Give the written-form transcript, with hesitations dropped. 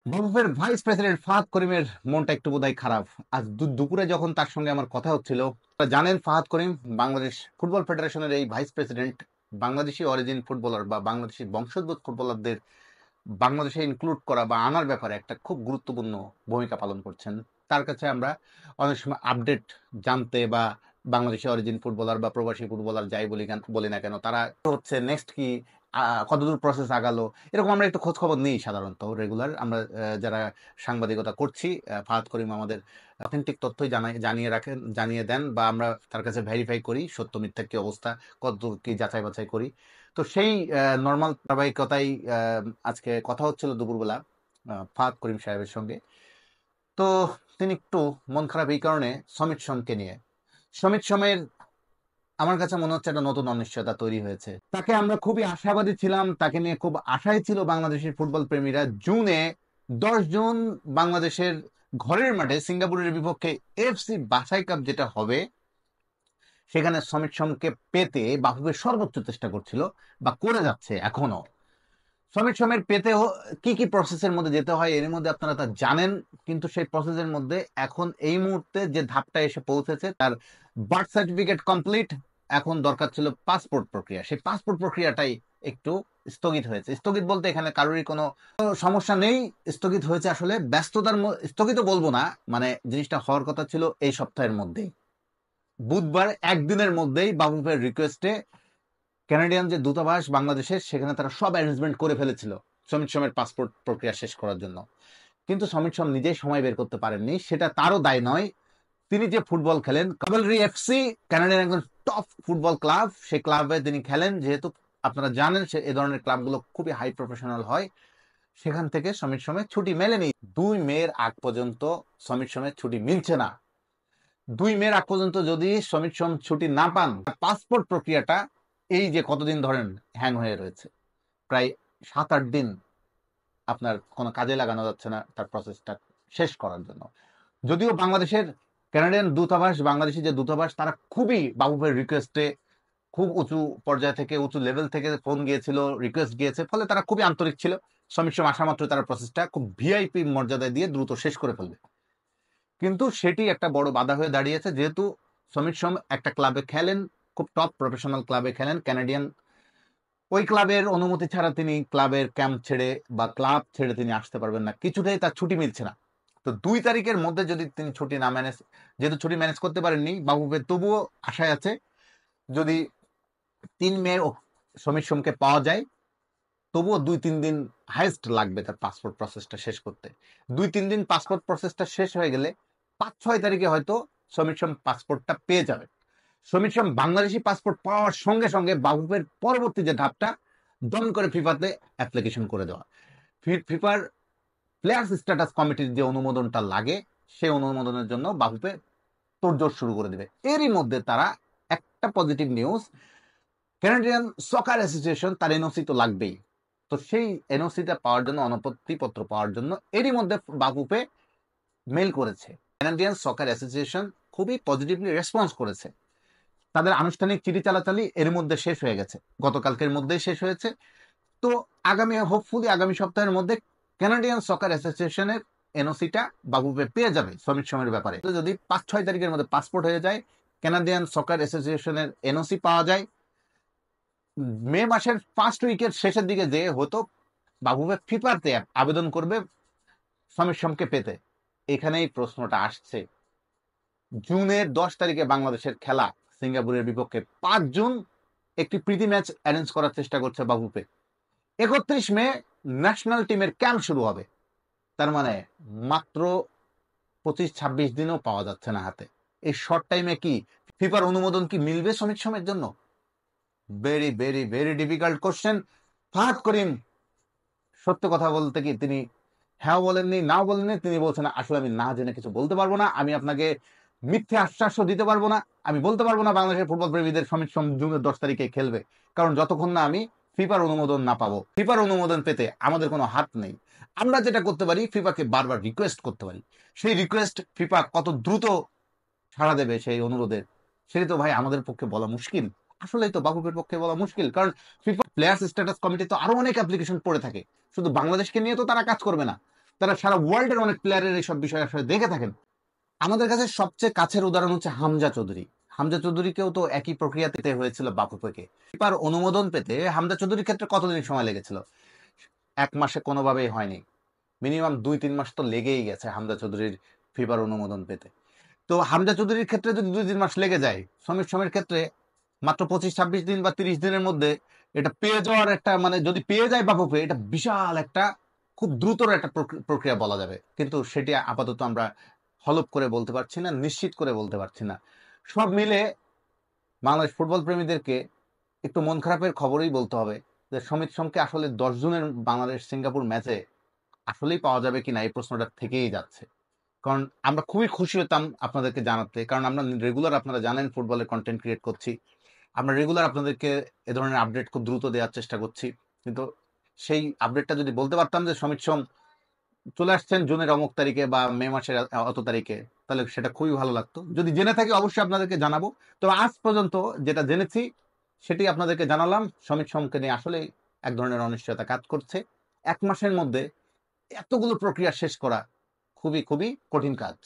বরফের vice president Fahad করিমের মনটা একটু বোধহয় খারাপ। আজ দুপুরে যখন তার সঙ্গে আমার কথা হচ্ছিল, আপনারা জানেন ফাহাদ করিম বাংলাদেশ ফুটবল ফেডারেশনের এই vice president. Bangladeshi origin footballer বা বাংলাদেশি বংশোদ্ভূত ফুটবলারদের বাংলাদেশে ইনক্লুড করা বা আনার ব্যাপারে একটা খুব গুরুত্বপূর্ণ ভূমিকা পালন করছেন। তার কাছে আমরা অনেক সময় আপডেট জানতে বা বাংলাদেশি অরিজিন ফুটবলার বা প্রবাসী ফুটবলার যাই বলি না কেন, তারা হচ্ছে নেক্সট কি, কতদূর প্রসেস আগালো, এরকম আমরা একটু খোঁজ খবর নিই সাধারণত রেগুলার। আমরা যারা সাংবাদিকতা করছি, ফাহাদ করিম আমাদের অথেন্টিক তথ্যই জানিয়ে দেন, বা আমরা তার কাছে ভেরিফাই করি সত্য মিথ্যা কি অবস্থা, কত কি যাচাই বাছাই করি। তো সেই নর্মাল ধারাবাহিকতাই আজকে কথা হচ্ছিল দুপুরবেলা ফাহাদ করিম সাহেবের সঙ্গে। তো তিনি একটু মন খারাপ এই কারণে সমিত সোমকে নিয়ে। সমিত সোমের আমার কাছে মনে হচ্ছে একটা নতুন অনিশ্চয়তা তৈরি হয়েছে। তাকে আমরা খুবই আশাবাদী ছিলাম, তাকে নিয়ে খুব আশায় ছিল বাংলাদেশের ফুটবল প্রেমীরা। জুনে 10 জুন বাংলাদেশের ঘরের মাঠে সিঙ্গাপুরের বিপক্ষে এফসি বাছাই কাপ যেটা হবে, সেখানে সমিত সোমকে পেতে বাফুফে সর্বোচ্চ চেষ্টা করছিল বা করে যাচ্ছে এখনো। সমিত সোমের পেতে কি কি প্রসেসের মধ্যে যেতে হয় এর মধ্যে আপনারা তা জানেন, কিন্তু সেই প্রসেসের মধ্যে এখন এই মুহূর্তে যে ধাপটা এসে পৌঁছেছে, তার বার্থ সার্টিফিকেট কমপ্লিট, এখন দরকার ছিল পাসপোর্ট প্রক্রিয়া। সেই পাসপোর্ট প্রক্রিয়াটাই একটু স্থগিত হয়েছে। স্থগিত বলতে এখানে কারোরই কোনো সমস্যা নেই, স্থগিত হয়েছে আসলে ব্যস্ততার স্থগিত বলবো না, মানে জিনিসটা হওয়ার কথা ছিল এই সপ্তাহের মধ্যেই। বুধবার একদিনের মধ্যেই বাবুফের রিকোয়েস্টে কানাডিয়ান যে দূতাবাস বাংলাদেশের, সেখানে তারা সব অ্যারেঞ্জমেন্ট করে ফেলেছিল সমিত সোমের পাসপোর্ট প্রক্রিয়া শেষ করার জন্য। কিন্তু সমিত সোম নিজেই সময় বের করতে পারেননি, সেটা তারও দায় নয়। তিনি যে ফুটবল খেলেন কাভালরি এফসি, কানাডিয়ান একজন টপ ফুটবল ক্লাব, সেই ক্লাবে তিনি খেলেন। যেহেতু আপনারা জানেন সে এই ধরনের ক্লাবগুলো খুবই হাই প্রফেশনাল হয়, সেখান থেকে সমিত সোমের ছুটি মেলেনি। 2 মের আগ পর্যন্ত সমিত সোমের ছুটি মিলছে না। 2 মের আগ পর্যন্ত যদি সমিত সোম ছুটি না পান, পাসপোর্ট প্রক্রিয়াটা এই যে কতদিন ধরেন হ্যাং হয়ে রয়েছে, প্রায় 7-8 দিন আপনার কোনো কাজে লাগানো যাচ্ছে না তার প্রসেসটা শেষ করার জন্য। যদিও বাংলাদেশের কানাডিয়ান দূতাবাস, বাংলাদেশি যে দূতাবাস, তারা খুবই বাবুফের রিকোয়েস্টে খুব উঁচু পর্যায় থেকে, উঁচু লেভেল থেকে ফোন গিয়েছিল, রিকোয়েস্ট গিয়েছে, ফলে তারা খুবই আন্তরিক ছিল। সমিত সোম আসা মাত্র তারা প্রসেসটা খুব ভিআইপি মর্যাদায় দিয়ে দ্রুত শেষ করে ফেলবে। কিন্তু সেটি একটা বড় বাধা হয়ে দাঁড়িয়েছে, যেহেতু সমিত সোম একটা ক্লাবে খেলেন, খুব টপ প্রফেশনাল ক্লাবে খেলেন কানাডিয়ান। ওই ক্লাবের অনুমতি ছাড়া তিনি ক্লাবের ক্যাম্প ছেড়ে বা ক্লাব ছেড়ে তিনি আসতে পারবেন না, কিছুতেই তার ছুটি মিলছে না। তো 2 তারিখের মধ্যে যদি তিনি ছুটি না ম্যানেজ, যেহেতু ছুটি ম্যানেজ করতে পারেননি বাবুবে, তবুও আশায় আছে যদি 3 মে সমিত সোমকে পাওয়া যায়, তবুও 2-3 দিন হাইস্ট লাগবে তার পাসপোর্ট প্রসেসটা শেষ করতে। 2-3 দিন পাসপোর্ট প্রসেসটা শেষ হয়ে গেলে 5-6 তারিখে হয়তো সমিত সোম পাসপোর্টটা পেয়ে যাবে। সমিত সোম বাংলাদেশি পাসপোর্ট পাওয়ার সঙ্গে সঙ্গে বাফুফের পরবর্তী যে ধাপটা, দম করে ফিফাতে অ্যাপ্লিকেশন করে দেওয়া। ফিফার প্লেয়ার্স স্ট্যাটাস কমিটির যে অনুমোদনটা লাগে, সেই অনুমোদনের জন্য বাফুফে তোড়জোড় শুরু করে দেবে। এরই মধ্যে তারা একটা পজিটিভ নিউজ, কানাডিয়ান সকার অ্যাসোসিয়েশন তার এনওসি তো লাগবেই, তো সেই এনওসিটা পাওয়ার জন্য, অনুমতি পত্র পাওয়ার জন্য, এরই মধ্যে বাফুফে মেল করেছে। কানাডিয়ান সকার অ্যাসোসিয়েশন খুবই পজিটিভলি রেসপন্স করেছে। তাদের আনুষ্ঠানিক চিঠি চালাচালি এর মধ্যে শেষ হয়ে গেছে, গতকালকের মধ্যেই শেষ হয়েছে। তো হোপফুলি আগামী সপ্তাহের মধ্যে কানাডিয়ান সকার অ্যাসোসিয়েশনের এনওসিটা বাবুবে পেয়ে যাবে সমিত সোমের ব্যাপারে। যদি 5-6 তারিখের মধ্যে পাসপোর্ট হয়ে যায়, কানাডিয়ান সকার অ্যাসোসিয়েশনের এনওসি পাওয়া যায়, মে মাসের ফার্স্ট উইকের শেষের দিকে যে হতো বাবুবে ফিফাতে আবেদন করবে সমিত সোমকে পেতে। এখানেই প্রশ্নটা আসছে, জুনের 10 তারিখে বাংলাদেশের খেলা সিঙ্গাপুরের বিপক্ষে, 5 জুন একটি প্রীতি ম্যাচ অ্যারেঞ্জ করার চেষ্টা করছে বাফুফে। 31 মে ন্যাশনাল টিমের ক্যাম্প শুরু হবে। তার মানে মাত্র 25-26 দিনও পাওয়া যাচ্ছে না হাতে। এই শর্ট টাইমে কি ফিফার অনুমোদন কি মিলবে সমিত সোমের জন্য? Very very very difficult question. Fahad Karim সত্য কথা বলতে কি তিনি হ্যাঁ বলেননি, নাও বলেননি, তিনি বলছেন আসলে আমি না জেনে কিছু বলতে পারবো না, আমি আপনাকে মিথ্যে আশ্বাসও দিতে পারবো না, আমি বলতে পারবো না বাংলাদেশের ফুটবল প্রেমীদের সমিত সোম জুনের 10 তারিখে খেলবে, কারণ যতক্ষণ না আমি ফিফার অনুমোদন না পাবো। ফিফার অনুমোদন পেতে আমাদের কোনো হাত নেই। আমরা যেটা করতে পারি, ফিফাকে বারবার রিকোয়েস্ট করতে পারি। সেই রিকোয়েস্ট ফিফা কত দ্রুত সাড়া দেবে সেই অনুরোধের, সেটা তো ভাই আমাদের পক্ষে বলা মুশকিল। আসলেই তো বাফুফের পক্ষে বলা মুশকিল, কারণ ফিফা প্লেয়ার্স স্ট্যাটাস কমিটি তো আরো অনেক অ্যাপ্লিকেশন পড়ে থাকে, শুধু বাংলাদেশকে নিয়ে তো তারা কাজ করবে না। তারা সারা ওয়ার্ল্ডের অনেক প্লেয়ারের এইসব বিষয় আসলে দেখে থাকেন। আমাদের কাছে সবচেয়ে কাছের উদাহরণ হচ্ছে হামজা চৌধুরী। হামজা চৌধুরীকেও তো একই প্রক্রিয়াতে হয়েছিল বাফুফেকে। ফিফার অনুমোদন পেতে হামজা চৌধুরীর ক্ষেত্রে কতদিন সময় লেগেছিল? 1 মাসে কোনোভাবেই হয়নি। মিনিমাম 2-3 মাস তো লেগেই গেছে হামজা চৌধুরীর ফিফার অনুমোদন পেতে। তো হামজা চৌধুরীর ক্ষেত্রে যদি 2-3 মাস লেগে যায়, সমীর সমের ক্ষেত্রে মাত্র 25-26 দিন বা 30 দিনের মধ্যে এটা পেয়ে যাওয়ার একটা, মানে যদি পেয়ে যায় বাফুফে, এটা বিশাল একটা, খুব দ্রুতর একটা প্রক্রিয়া বলা যাবে। কিন্তু সেটি আপাতত আমরা হলপ করে বলতে পারছি না, নিশ্চিত করে বলতে পারছি না। সব মিলে বাংলাদেশ ফুটবল প্রেমীদেরকে একটু মন খারাপের খবরই বলতে হবে যে সমিত সোমকে আসলে 10 জনের বাংলাদেশ সিঙ্গাপুর ম্যাচে আসলেই পাওয়া যাবে কিনা, এই প্রশ্নটা থেকেই যাচ্ছে। কারণ আমরা খুবই খুশি হতাম আপনাদেরকে জানাতে, কারণ আমরা রেগুলার, আপনারা জানেন, ফুটবলের কন্টেন্ট ক্রিয়েট করছি। আমরা রেগুলার আপনাদেরকে এ ধরনের আপডেট খুব দ্রুত দেওয়ার চেষ্টা করছি। কিন্তু সেই আপডেটটা যদি বলতে পারতাম যে সমিত সোম চলে আসছেন জুনের অমুক তারিখে বা মে মাসের অত তারিখে, তাহলে সেটা খুবই ভালো লাগতো। যদি জেনে থাকি অবশ্যই আপনাদেরকে জানাবো। তবে আজ পর্যন্ত যেটা জেনেছি সেটি আপনাদেরকে জানালাম। সমিত সোমকে নিয়ে আসলে এক ধরনের অনিশ্চয়তা কাজ করছে। 1 মাসের মধ্যে এতগুলো প্রক্রিয়া শেষ করা খুবই খুবই কঠিন কাজ।